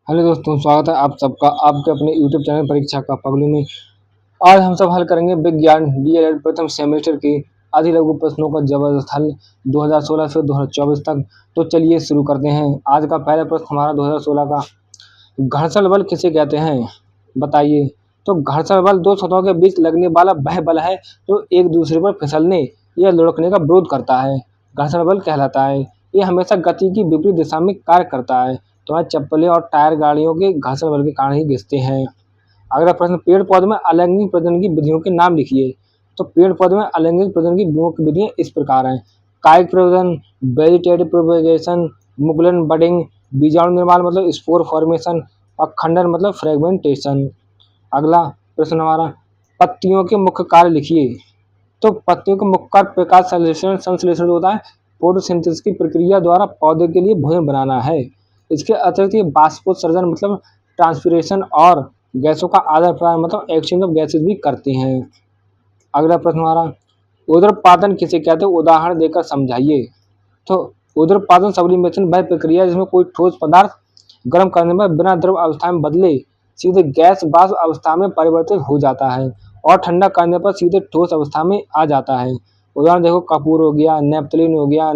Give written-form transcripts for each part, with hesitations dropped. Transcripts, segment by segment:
Hello दोस्तों, स्वागत है आप सबका आपके अपने यूट्यूब चैनल परीक्षा का पगलू में। आज हम सब हल करेंगे विज्ञान डीएलएड प्रथम सेमेस्टर के आधि लघु प्रश्नों का जबरदस्त हल 2016 से 2024 तक। तो चलिए शुरू करते हैं। आज का पहला प्रश्न हमारा 2016 का, घर्षण बल किसे कहते हैं, बताइए। तो घर्षण बल दो सतहों के बीच लगने वाला वह बल है जो एक दूसरे पर फिसलने या लुढ़कने का विरोध करता है, घर्षण बल कहलाता है। ये हमेशा गति की विपरीत दिशा में कार्य करता है। तो चप्पलें और टायर गाड़ियों के घर्षण बल के कारण ही घिसते हैं। अगला प्रश्न, पेड़ पौधे में अलैंगिक प्रजनन की विधियों के नाम लिखिए। तो पेड़ पौधे में अलैंगिक प्रजनन की मुख्य विधियां इस प्रकार हैं: कायिक प्रजनन, वेजिटेटिव प्रोपेगेशन, मुकुलन बडिंग, बीजाणु निर्माण मतलब स्पोर फॉर्मेशन, और खंडन मतलब फ्रेगमेंटेशन। अगला प्रश्न हमारा, पत्तियों के मुख्य कार्य लिखिए। तो पत्तियों का मुख्य कार्य प्रकाश संश्लेषण होता है। फोटोसिंथेसिस की प्रक्रिया द्वारा पौधे के लिए भोजन बनाना है। इसके अतिरिक्त ये बाष्पोत्सर्जन मतलब ट्रांसपिरेशन और गैसों का आदान प्रदान मतलब एक्सचेंज ऑफ गैसेज भी करती हैं। अगला प्रश्न हमारा, उदरपातन किसे कहते हैं, उदाहरण देकर समझाइए। तो उदरपातन सब्लिमेशन वह प्रक्रिया जिसमें कोई ठोस पदार्थ गर्म करने पर बिना द्रव अवस्था में बदले सीधे गैस वाष्प अवस्था में परिवर्तित हो जाता है और ठंडा करने पर सीधे ठोस अवस्था में आ जाता है। उदाहरण देखो, कपूर हो गया, नेपथलीन हो गया,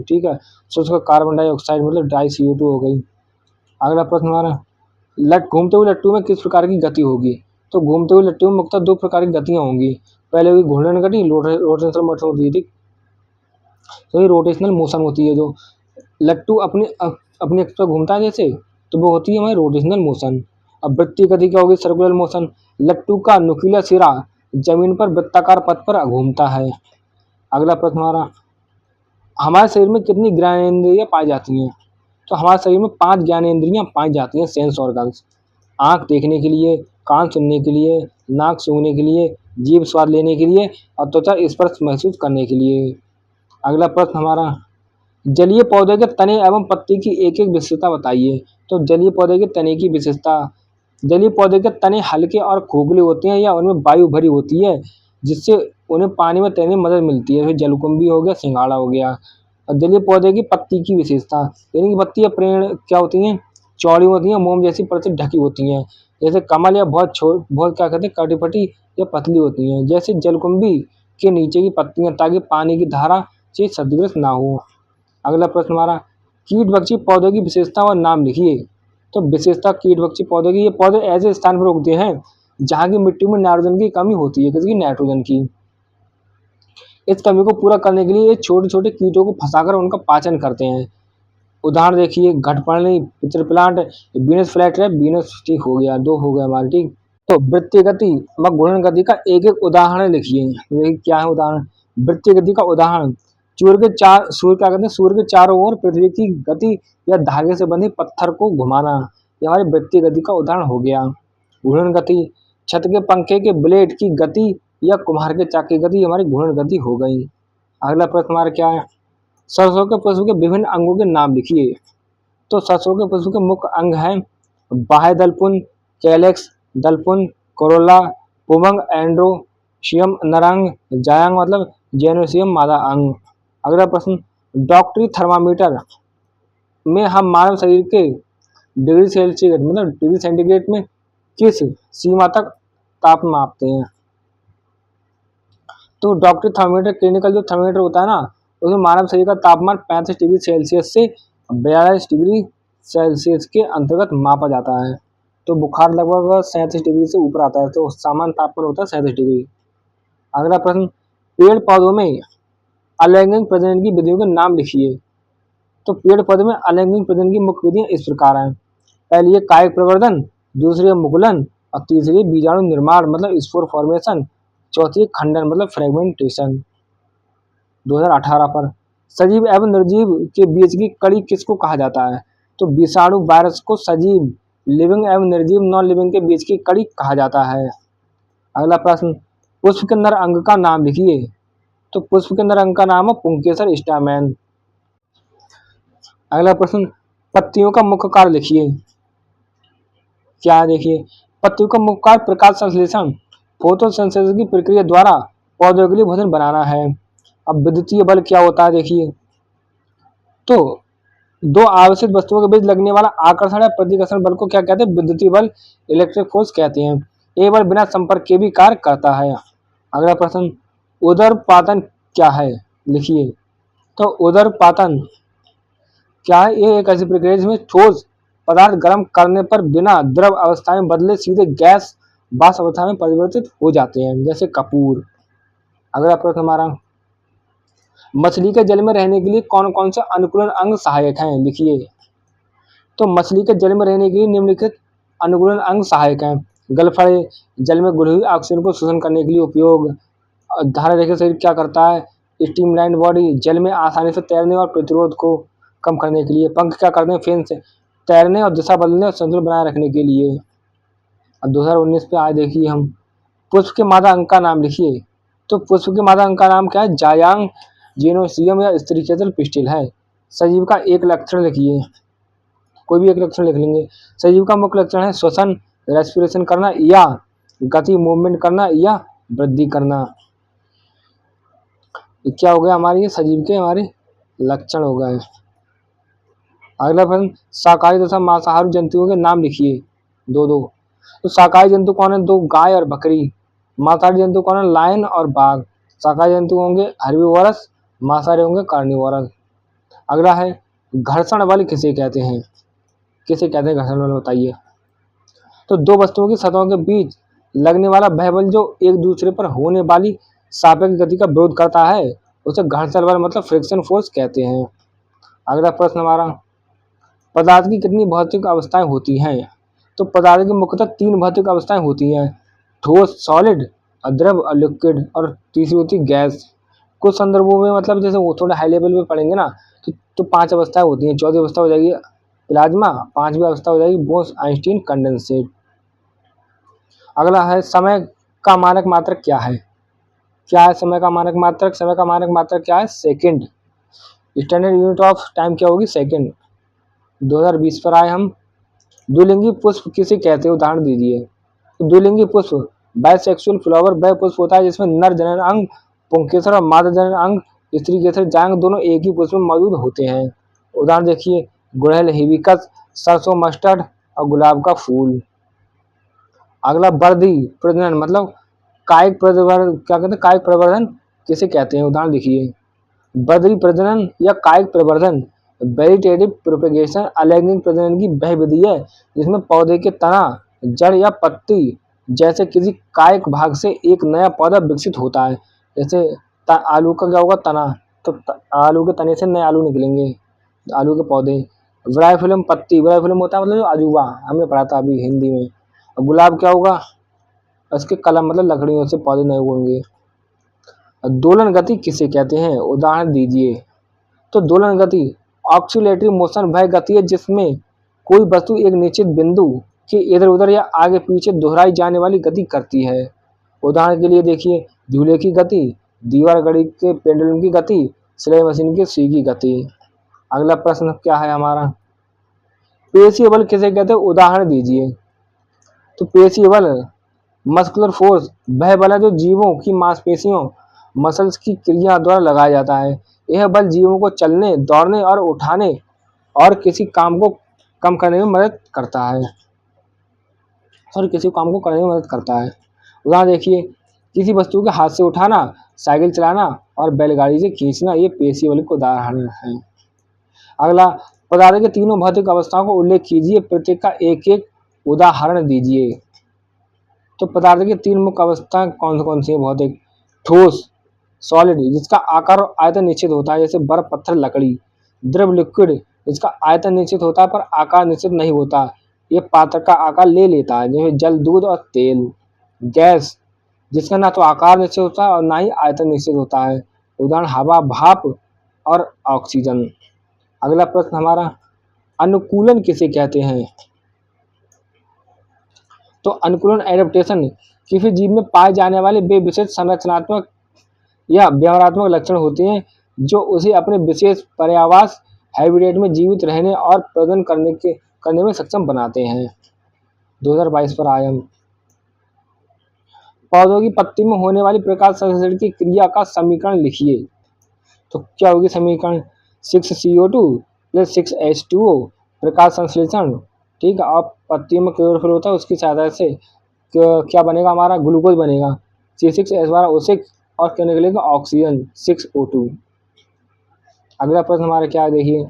ठीक है, शुष्क कार्बन डाइऑक्साइड मतलब ड्राई CO2 हो गई। अगला प्रश्न हमारा, घूमते हुए लट्टू में किस प्रकार की गति होगी। तो घूमते हुए लट्टू में मुख्यतः दो प्रकार की गतियां होंगी। पहले होगी घूर्णन गति, रोटेशनल मोशन होती है, ठीक। तो ये रोटेशनल मोशन होती है, जो लट्टू अपनी एक्स पर घूमता है जैसे, तो वो होती है हमारी रोटेशनल मोशन। अब वृत्तीय गति क्या होगी, सर्कुलर मोशन। लट्टू का नुकीला सिरा जमीन पर वृत्ताकार पथ पर घूमता है। अगला प्रश्न हमारा, हमारे शरीर में कितनी ज्ञानेंद्रियां पाई जाती हैं। तो हमारे शरीर में 5 ज्ञानेंद्रियां पाई जाती हैं, सेंस ऑर्गन्स। आँख देखने के लिए, कान सुनने के लिए, नाक सूंघने के लिए, जीभ स्वाद लेने के लिए और त्वचा स्पर्श महसूस करने के लिए। अगला प्रश्न हमारा, जलीय पौधे के तने एवं पत्ती की एक एक विशेषता बताइए। तो जलीय पौधे के तने की विशेषता, जलीय पौधे के तने हल्के और खोखले होते हैं या उनमें वायु भरी होती है, जिससे उन्हें पानी में तैरने में मदद मिलती है। फिर जलकुंभी हो गया, सिंघाड़ा हो गया। और जलीय पौधे की पत्ती की विशेषता, यानी कि पत्ती या पेड़ क्या होती हैं, चौड़ी होती हैं, मोम जैसी परत से ढकी होती हैं। जैसे कमल या बहुत क्या कहते हैं, कटीफटी या पतली होती हैं। जैसे जलकुंभी के नीचे की पत्तियां, ताकि पानी की धारा से क्षतिग्रस्त ना हो। अगला प्रश्न हमारा, कीटभक्षी पौधों की विशेषता और नाम लिखिए। तो विशेषता कीटभक्षी पौधे की, ये पौधे ऐसे स्थान पर उगते हैं जहाँ की मिट्टी में नाइट्रोजन की कमी होती है, किसकी, नाइट्रोजन की। इस कमी को पूरा करने के लिए ये छोटे छोटे कीटों को फंसाकर उनका पाचन करते हैं। उदाहरण देखिए, घटपर्णी, पितर प्लांट, बीनस फ्लैट है, बीनस, ठीक हो गया, 2 हो गया हमारे, ठीक। तो वृत्तीय गति व घूर्णन गति का एक एक उदाहरण लिखिए। ये क्या है उदाहरण, वृत्तीय गति का उदाहरण, सूर्य क्या कहते हैं, सूर्य के चारों ओर पृथ्वी की गति या धागे से बंधे पत्थर को घुमाना, ये हमारी वृत्तीय गति का उदाहरण हो गया। घूर्णन गति, छत के पंखे के ब्लेड की गति या कुम्हार के चाक की गति, हमारी घूर्णन गति हो गई। अगला प्रश्न हमारा क्या है, सरसों के पुष्प के विभिन्न अंगों के नाम लिखिए। तो सरसों के पुष्प के मुख्य अंग हैं बाह्य दलपुंज, कैलेक्स, दलपुंज, कोरोला, पुमंग, एंड्रोशियम नरंग, जायंग मतलब जेनोसियम मादा अंग। अगला प्रश्न, डॉक्टरी थर्मामीटर में हम मानव शरीर के डिग्री सेल्सियस मतलब डिग्री सेंटीग्रेड में किस सीमा तक ताप मापते हैं। तो डॉक्टरी थर्मामीटर क्लिनिकल जो थर्मामीटर होता है ना, उसमें मानव शरीर का तापमान 35 डिग्री सेल्सियस से 42 डिग्री सेल्सियस के अंतर्गत मापा जाता है। तो बुखार लगभग 37 डिग्री से ऊपर आता है, तो सामान्य तापमान होता है 37 डिग्री। अगला प्रश्न, पेड़ पौधों में अलैंगिक प्रजनन की विधियों के नाम लिखिए। तो पेड़ पौधे में अलैंगिक प्रजनन की मुख्य विधियां इस प्रकार हैं। पहली है कायिक प्रवर्धन, दूसरी है मुकुलन और तीसरी बीजाणु निर्माण मतलब स्पोर फॉर्मेशन, चौथी है खंडन मतलब फ्रेगमेंटेशन। 2018 पर, सजीव एवं निर्जीव के बीच की कड़ी किसको कहा जाता है। तो विषाणु वायरस को सजीव लिविंग एवं निर्जीव नॉन लिविंग के बीच की कड़ी कहा जाता है। अगला प्रश्न, पुष्प के नर अंग का नाम लिखिए। तो पुष्प के नर अंग का नाम है पुंकेसर स्टामेन। अगला प्रश्न, पत्तियों का मुख्य कार्य लिखिए। क्या देखिए, पत्तियों का मुख्य कार्य प्रकाश संश्लेषण फोटोसिंथेसिस की प्रक्रिया द्वारा पौधों के लिए भोजन बनाना है। अब विद्युतीय बल क्या होता है देखिए। तो दो आवेशित वस्तुओं के बीच लगने वाला आकर्षण या प्रतिकर्षण बल को क्या कहते हैं? विद्युतीय बल, इलेक्ट्रिक फोर्स कहते हैं। ये बल बिना संपर्क के भी कार्य करता है। अगला प्रश्न, उदरपातन क्या है? लिखिए। तो उदरपातन क्या है? ये एक ऐसी प्रक्रिया है जिसमें ठोस पदार्थ गर्म करने पर बिना द्रव अवस्था में बदले सीधे गैस वाष्प अवस्था में परिवर्तित हो जाते हैं, जैसे कपूर। अगला प्रश्न हमारा, मछली के जल में रहने के लिए कौन कौन से अनुकूलन अंग सहायक हैं? लिखिए। तो मछली के जल में रहने के लिए निम्नलिखित अनुकूलन अंग सहायक हैं। गलफड़े जल में घुली हुई ऑक्सीजन को शोषण करने के लिए उपयोग। धारा रहित शरीर क्या करता है? स्ट्रीमलाइन बॉडी जल में आसानी से तैरने और प्रतिरोध को कम करने के लिए। पंख क्या करते हैं? फेन से तैरने और दिशा बदलने और संतुलन बनाए रखने के लिए। अब 2019 पे आए देखिए हम, पुष्प के मादा अंग का नाम लिखिए। तो पुष्प के मादा अंग का नाम क्या है? जायांग, जीनोसियम या स्त्री केतन पिस्टिल है। सजीव का एक लक्षण लिखिए, कोई भी एक लक्षण लिख लेंगे। सजीव का मुख्य लक्षण है श्वसन, रेस्पिरेशन करना या गति, मूवमेंट करना या वृद्धि करना। ये क्या हो गया हमारे? ये सजीव के हमारे लक्षण हो गए। अगला प्रश्न, शाकाहारी तथा मांसाहारी जंतुओं के नाम लिखिए, दो दो। तो शाकाहारी जंतु कौन है? दो, गाय और बकरी। मांसाहारी जंतु कौन है? लायन और बाघ। शाकाहारी जंतु होंगे हर्बीवोरस, मांसाहारी होंगे कार्निवोरस। अगला है, घर्षण बल किसे कहते हैं? किसे कहते हैं घर्षण बल, बताइए। तो दो वस्तुओं की सतहों के बीच लगने वाला वह बल जो एक दूसरे पर होने वाली सापेक्ष गति का विरोध करता है, उसे घर्षण बल मतलब फ्रिक्शन फोर्स कहते हैं। अगला प्रश्न हमारा, पदार्थ की कितनी भौतिक अवस्थाएं होती हैं? तो पदार्थ की मुख्यतः तीन भौतिक अवस्थाएं होती हैं, ठोस, सॉलिड, द्रव और लिक्विड, और तीसरी होती गैस। कुछ संदर्भों में मतलब जैसे वो थोड़ा हाई लेवल पे पढ़ेंगे ना, तो पांच अवस्थाएं होती हैं। चौथी अवस्था हो जाएगी प्लाज्मा, पांचवी अवस्था हो जाएगी बोस आइंस्टीन कंडेंसेट। अगला है, समय का मानक मात्रक क्या है? क्या है समय का मानक मात्रक? समय का मानक मात्रक क्या है? Second. Standard unit of time क्या होगी? सेकंड। 2020 पर आए हम। द्विलिंगी पुष्प किसे कहते हैं? उदाहरण दीजिए। तो द्विलिंगी पुष्प, बाइसेक्सुअल फ्लावर वह पुष्प होता है जिसमें नर जनन अंग पुंकेसर और मादा जनन अंग स्त्री केसर जांग दोनों एक ही पुष्प में मौजूद होते हैं। उदाहरण देखिए, गुड़हल, हिबिस्कस, सरसों, मस्टर्ड और गुलाब का फूल। अगला, वर्धी प्रजनन मतलब कायिक प्रवर्धन क्या कहते हैं? कायिक प्रवर्धन किसे कहते हैं? उदाहरण देखिए। बद्री प्रजनन या कायिक प्रवर्धन, वेजिटेटिव प्रोपेगेशन अलैंगिक प्रजनन की वह विधि है जिसमें पौधे के तना, जड़ या पत्ती जैसे किसी कायिक भाग से एक नया पौधा विकसित होता है। जैसे आलू का क्या होगा? तना, तो आलू के तने से नए आलू निकलेंगे, आलू के पौधे। ब्रायोफिल्म पत्ती, ब्रायोफिल्म होता है मतलब जो अजूबा, हमने पढ़ा था अभी हिंदी में। और गुलाब क्या होगा? उसके कलम मतलब लकड़ियों से पौधे नए होंगे। दोलन गति किसे कहते हैं? उदाहरण दीजिए। तो दोलन गति, ऑक्सीलेटरी मोशन वह गति है जिसमें कोई वस्तु एक निश्चित बिंदु के इधर उधर या आगे पीछे दोहराई जाने वाली गति करती है। उदाहरण के लिए देखिए, झूले की गति, दीवार घड़ी के पेंडुलम की गति, सिलाई मशीन की सुई की गति। अगला प्रश्न क्या है हमारा, पेशीय बल किसे कहते हैं? उदाहरण दीजिए। तो पेशीय बल, मस्कुलर फोर्स वह बल है जो जीवों की मांसपेशियों मसल्स की क्रिया द्वारा लगाया जाता है। यह बल जीवों को चलने, दौड़ने और उठाने और किसी काम को कम करने में मदद करता है, और किसी काम को करने में मदद करता है। उदाहरण देखिए, किसी वस्तु के हाथ से उठाना, साइकिल चलाना और बैलगाड़ी से खींचना, ये पेशीय बल के उदाहरण हैं। अगला, पदार्थ के तीनों भौतिक अवस्थाओं को उल्लेख कीजिए, प्रत्येक का एक एक उदाहरण दीजिए। तो पदार्थ की तीन मुख्य अवस्थाएं कौन कौन सी है भौतिक? ठोस, सॉलिड जिसका आकार और आयतन निश्चित होता है जैसे बर्फ, पत्थर, लकड़ी। द्रव, लिक्विड जिसका आयतन निश्चित होता है पर आकार निश्चित नहीं होता, ये पात्र का आकार ले लेता है जैसे जल, दूध और तेल। गैस जिसका ना तो आकार निश्चित होता है और ना ही आयतन निश्चित होता है, उदाहरण हवा, भाप और ऑक्सीजन। अगला प्रश्न हमारा, अनुकूलन किसे कहते हैं? तो अनुकूलन, एडेप्टेशन किसी जीव में पाए जाने वाले वे विशेष संरचनात्मक या व्यवहारात्मक लक्षण होते हैं जो उसे अपने विशेष पर्यावास हैबिटेट में जीवित रहने और प्रजनन करने में सक्षम बनाते हैं। 2022 पर आए हम। पौधों की पत्ती में होने वाली प्रकाश संश्लेषण की क्रिया का समीकरण लिखिए। तो क्या होगी समीकरण? 6CO2 प्लस 6H2O प्रकाश संश्लेषण, ठीक है, और पत्तियों में क्लोरोफिल होता है, उसकी सहायता से क्या बनेगा, हमारा ग्लूकोज बनेगा, C6H12O6 और क्या निकलेगा, ऑक्सीजन 6O2। अगला प्रश्न हमारा क्या है, देखिए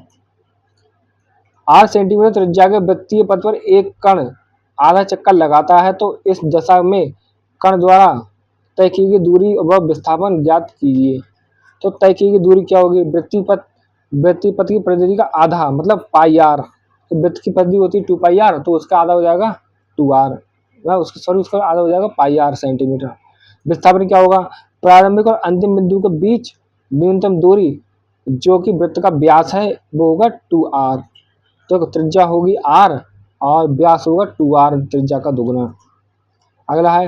8 सेंटीमीटर त्रिज्या के वृत्तीय पथ पर एक कण आधा चक्कर लगाता है तो इस दशा में कण द्वारा तय की गई दूरी व विस्थापन ज्ञात कीजिए। तो तय की गई दूरी क्या होगी, वृत्तीय पथ की परिधि का आधा मतलब पाई आर, तो वृत्त की परिधि होती है 2 पाई आर, तो उसका आधा हो जाएगा 2r, उसका आधा हो जाएगा पाई आर सेंटीमीटर। विस्थापन क्या होगा, प्रारंभिक और अंतिम बिंदु के बीच न्यूनतम दूरी जो कि वृत्त का व्यास है वो होगा 2r, तो त्रिज्या होगी r और व्यास होगा 2r, त्रिज्या का दुगुना। अगला है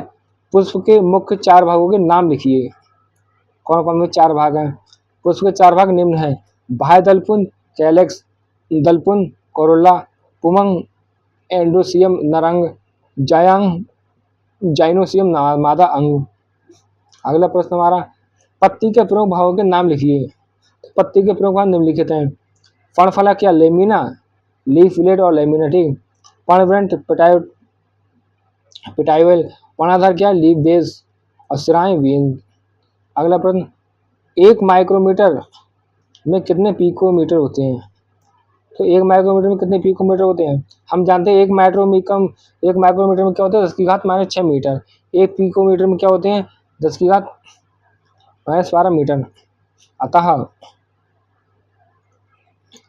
पुष्प के मुख्य 4 भागों के नाम लिखिए। कौन कौन से 4 भाग हैं, पुष्प के 4 भाग निम्न है, बाह्य दलपुंज, कैलेक्स, दलपुंज, कोरोला, पुमंग, एंड्रोसियम नरंग, जायांग, जाइनोसियम मादा अंग। अगला प्रश्न हमारा पत्ती के प्रमुख भागों के नाम लिखिए। पत्ती के प्रमुख भाग निम्नलिखित हैं, फणफला क्या, लेमिना, लीफलेट और लेमिना, ठीक, पर्णवृंत पिटाइवल, पर्णाधार क्या, लीफ बेस और सिराएं वेन। अगला प्रश्न 1 माइक्रोमीटर में कितने पिकोमीटर होते हैं। तो 1 माइक्रोमीटर में कितने पिकोमीटर होते हैं, हम जानते हैं 1 माइक्रोमीटर में क्या होता है, 10⁻⁻6 मीटर। 1 पिकोमीटर में क्या होते हैं, 10⁻⁻12 मीटर। अतः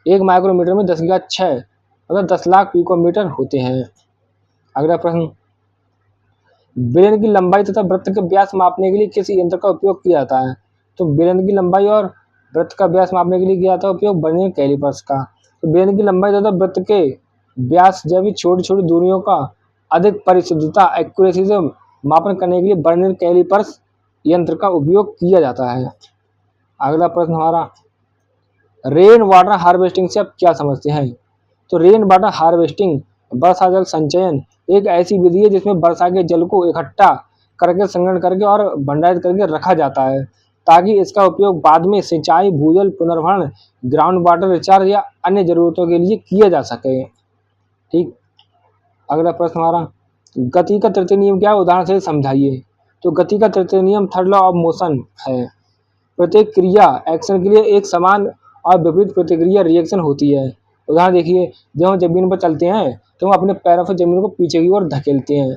1 माइक्रोमीटर में 10⁻6 मतलब 10 लाख पिकोमीटर होते हैं। अगला प्रश्न बेलन की लंबाई तथा वृत्त के व्यास मापने के लिए किस यंत्र का उपयोग किया जाता है। तो बेलन की लंबाई और वृत्त का व्यास मापने के लिए किया जाता है उपयोग वर्नियर कैलिपर्स का। तो बेलन की लंबाई तथा वृत्त के व्यास जैसी छोटी छोटी दूरियों का अधिक परिशुद्धता एक्यूरेसी से मापन करने के लिए वर्नियर कैलिपर्स यंत्र का उपयोग किया जाता है। अगला प्रश्न हमारा रेन वाटर हार्वेस्टिंग से आप क्या समझते हैं। तो रेन वाटर हार्वेस्टिंग वर्षा जल संचयन एक ऐसी विधि है जिसमें वर्षा के जल को इकट्ठा करके संग्रहण करके और भंडारित करके रखा जाता है ताकि इसका उपयोग बाद में सिंचाई, भूजल पुनर्भरण, ग्राउंड वाटर रिचार्ज या अन्य जरूरतों के लिए किया जा सके, ठीक। अगला प्रश्न हमारा गति का तृतीय नियम क्या है, उदाहरण से समझाइए। तो गति का तृतीय नियम थर्ड लॉ ऑफ मोशन है, प्रत्येक क्रिया एक्शन के लिए एक समान और विपरीत प्रतिक्रिया रिएक्शन होती है। उदाहरण देखिए, जब हम जमीन पर चलते हैं तो हम अपने पैरों से जमीन को पीछे की ओर धकेलते हैं,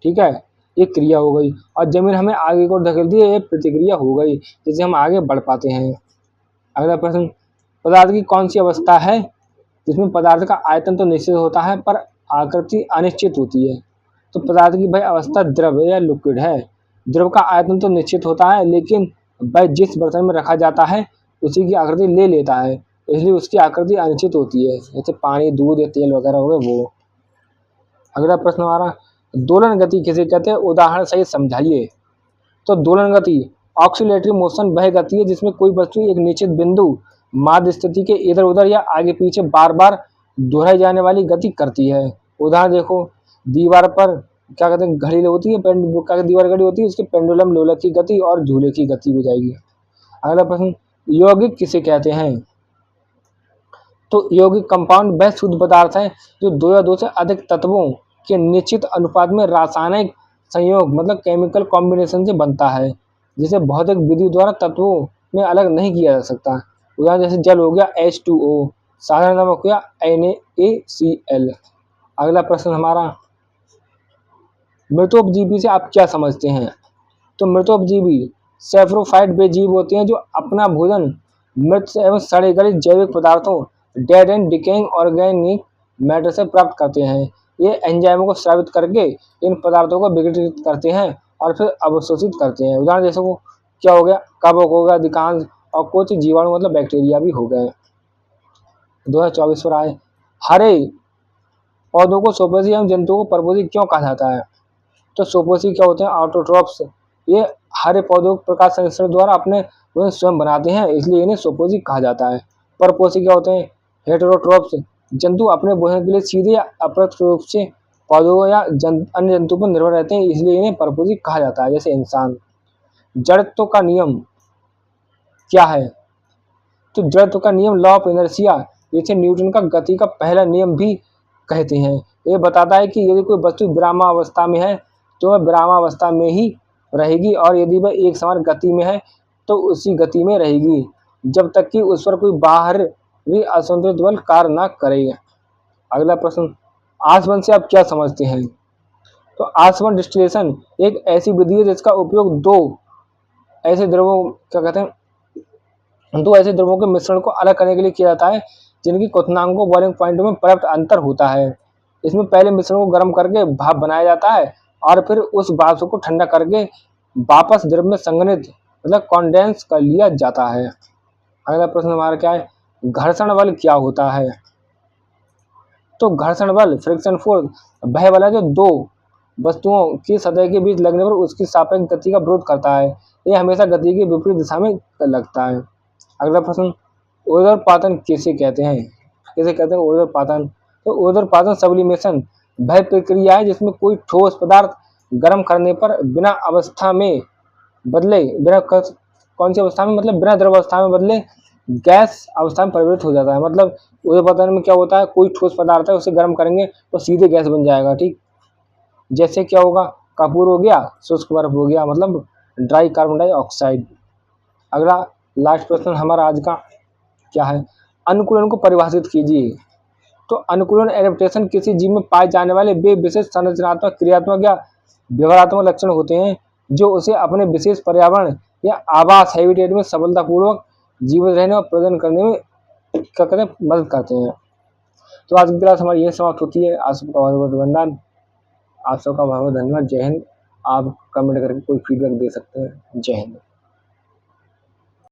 ठीक है, ये क्रिया हो गई, और जमीन हमें आगे की ओर धकेलती है, ये प्रतिक्रिया हो गई जिससे हम आगे बढ़ पाते हैं। अगला प्रश्न पदार्थ की कौन सी अवस्था है जिसमें पदार्थ का आयतन तो निश्चित होता है पर आकृति अनिश्चित होती है। तो पदार्थ की भाई अवस्था द्रव या लिक्विड है। द्रव का आयतन तो निश्चित होता है लेकिन वह जिस बर्तन में रखा जाता है उसी की आकृति ले लेता है, इसलिए उसकी आकृति अनिश्चित होती है, जैसे पानी, दूध या तेल वगैरह हो गए वो। अगला प्रश्न हमारा दोलन गति किसे कहते हैं, उदाहरण सहित समझाइए। तो दोलन गति ऑक्सीलेटरी मोशन वह गति है जिसमें कोई वस्तु एक निश्चित बिंदु माध्य स्थिति के इधर उधर या आगे पीछे बार बार दोहराई जाने वाली गति करती है। उदाहरण देखो, दीवार पर क्या कहते हैं घड़ी होती है, दीवार घड़ी होती है, उसके पेंडुलम लोलक की गति और झूले की गति हो जाएगी। अगला प्रश्न यौगिक किसे कहते हैं। तो यौगिक कंपाउंड वह शुद्ध पदार्थ है जो 2 या 2 से अधिक तत्वों के निश्चित अनुपात में रासायनिक संयोग मतलब केमिकल कॉम्बिनेशन से बनता है, जिसे भौतिक विधि द्वारा तत्वों में अलग नहीं किया जा सकता। उदाहरण जैसे जल हो गया H2O, साधारण नमक हो गया NaCl। अगला प्रश्न हमारा मृतोपजीवी से आप क्या समझते हैं। तो मृतोपजीवी सेफ्रोफाइट वे जीव होते हैं जो अपना भोजन मृत एवं सड़े गले जैविक पदार्थों dead and decaying organic matter से प्राप्त करते हैं। ये एंजाइमों को स्रावित करके इन पदार्थों को विघटित करते हैं और फिर अवशोषित करते हैं। उदाहरण जैसे को क्या हो गया, कवक हो गया अधिकांश, और कुछ जीवाणु मतलब बैक्टीरिया भी हो गए। 2024 पर आए हरे पौधों को सोपोसी एवं जंतुओं को परपोसी क्यों कहा जाता है। तो सोपोसी क्या होते हैं, ऑटोट्रोप्स, ये हरे पौधों को प्रकाश संश्लेषण द्वारा अपने स्वयं बनाते हैं, इसलिए इन्हें सोपोसी कहा जाता है। परपोसी क्या होते हैं, हेटेरोट्रोप्स, जंतु अपने भोजन के लिए सीधे या अप्रत्यक्ष रूप से पौधों या अन्य जंतु पर निर्भर रहते हैं, इसलिए इन्हें परपोसी कहा जाता है, जैसे इंसान। जड़त्व का नियम क्या है। तो जड़त्व का नियम लॉ ऑफ इनर्शिया इसे न्यूटन का गति का पहला नियम भी कहते हैं। ये बताता है कि यदि कोई वस्तु विरामावस्था में है तो वह विरामावस्था में ही रहेगी, और यदि वह एक समान गति में है तो उसी गति में रहेगी जब तक कि उस पर कोई बाहर भी असंतुलित बल कार्य न करे। अगला प्रश्न, आसवन से आप क्या समझते हैं? तो आसवन डिस्टिलेशन एक ऐसी विधि है जिसका उपयोग दो ऐसे द्रवों के मिश्रण को अलग करने के लिए किया जाता है जिनकी क्वथनांकों बॉइलिंग पॉइंट में पर्याप्त अंतर होता है। इसमें पहले मिश्रण को गर्म करके भाप बनाया जाता है और फिर उस भाप को ठंडा करके वापस द्रव में संघनित मतलब कॉन्डेंस कर लिया जाता है। अगला प्रश्न हमारा क्या है, घर्षण बल क्या होता है? तो घर्षण बल फ्रिक्शन फोर्स वह बल है जो दो वस्तुओं की सतह के बीच लगने पर उसकी सापेक्ष गति का विरोध करता है। यह हमेशा गति की विपरीत दिशा में लगता है। अगला प्रश्न, ऊर्ध्वपातन किसे कहते हैं? ऊर्ध्वपातन। तो ऊर्ध्वपातन सब्लिमेशन वह प्रक्रिया है जिसमें कोई ठोस पदार्थ गर्म करने पर बिना द्रव अवस्था में बदले गैस अवस्था में परिवर्तित हो जाता है। मतलब ऊर्ध्वपातन में क्या होता है, कोई ठोस पदार्थ है उसे गर्म करेंगे तो सीधे गैस बन जाएगा। ठीक, जैसे क्या होगा, कपूर हो गया, शुष्क बर्फ हो गया, मतलब ड्राई कार्बन डाइऑक्साइड। अगला लास्ट प्रश्न हमारा आज का क्या है, अनुकूलन को परिभाषित कीजिए। तो अनुकूलन एडेप्टेशन किसी जीव में पाए जाने वाले वे विशेष संरचनात्मक, क्रियात्मक या व्यवहारात्मक लक्षण होते हैं जो उसे अपने विशेष पर्यावरण या आवास हैबिटेट में सफलतापूर्वक जीवित रहने और प्रजनन करने में मदद करते हैं। तो आज की क्लास हमारी यह समाप्त होती है। आप सबका बहुत बहुत वंदन, आप सबका बहुत बहुत धन्यवाद। जय हिंद। आप कमेंट करके कोई फीडबैक दे सकते हैं। जय हिंद।